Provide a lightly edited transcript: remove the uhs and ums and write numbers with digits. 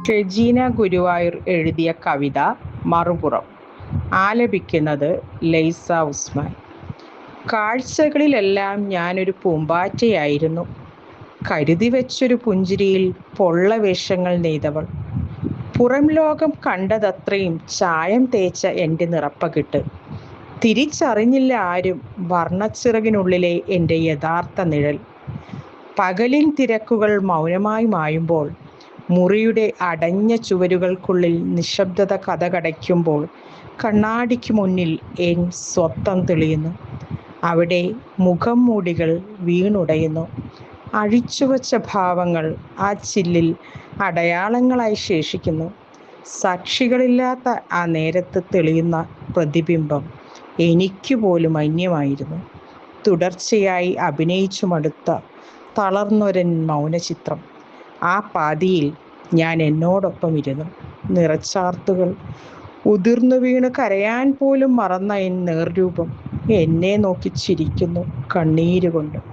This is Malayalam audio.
ഷെജീന ഗുരുവായൂർ എഴുതിയ കവിത മറുപുറം. ആലപിക്കുന്നത് ലൈസ ഉസ്മാൻ. കാഴ്ചകളിലെല്ലാം ഞാനൊരു പൂമ്പാറ്റയായിരുന്നു. കരുതി വെച്ചൊരു പുഞ്ചിരിയിൽ പൊള്ളവേഷങ്ങൾ നെയ്തവൾ. പുറം ലോകം കണ്ടതത്രയും ചായം തേച്ച എൻ്റെ നിറപ്പകിട്ട് തിരിച്ചറിഞ്ഞില്ല ആരും വർണ്ണച്ചിറകിനുള്ളിലെ എൻ്റെ യഥാർത്ഥ നിഴൽ. പകലിൻ തിരക്കുകൾ മൗനമായി മായുമ്പോൾ, മുറിയുടെ അടഞ്ഞ ചുവരുകൾക്കുള്ളിൽ നിശബ്ദത കതകടയ്ക്കുമ്പോൾ, കണ്ണാടിക്ക് മുന്നിൽ എൻ സ്വത്വം തെളിയുന്നു. അവിടെ മുഖം മൂടികൾ വീണുടയുന്നു. അഴിച്ചുവച്ച ഭാവങ്ങൾ ആ ചില്ലിൽ അടയാളങ്ങളായി ശേഷിക്കുന്നു. സാക്ഷികളില്ലാത്ത ആ നേരത്ത് തെളിയുന്ന പ്രതിബിംബം എനിക്ക് പോലും അന്യമായിരുന്നു. തുടർച്ചയായി അഭിനയിച്ചു മടുത്ത തളർന്നൊരൻ മൗനചിത്രം. ആ പാതിയിൽ ഞാൻ എന്നോടൊപ്പം ഇരുന്നു. നിറച്ചാർത്തുകൾ ഉതിർന്നു വീണ് കരയാൻ പോലും മറന്ന എൻ നേർരൂപം എന്നെ നോക്കി ചിരിക്കുന്നു കണ്ണീരുകൊണ്ട്.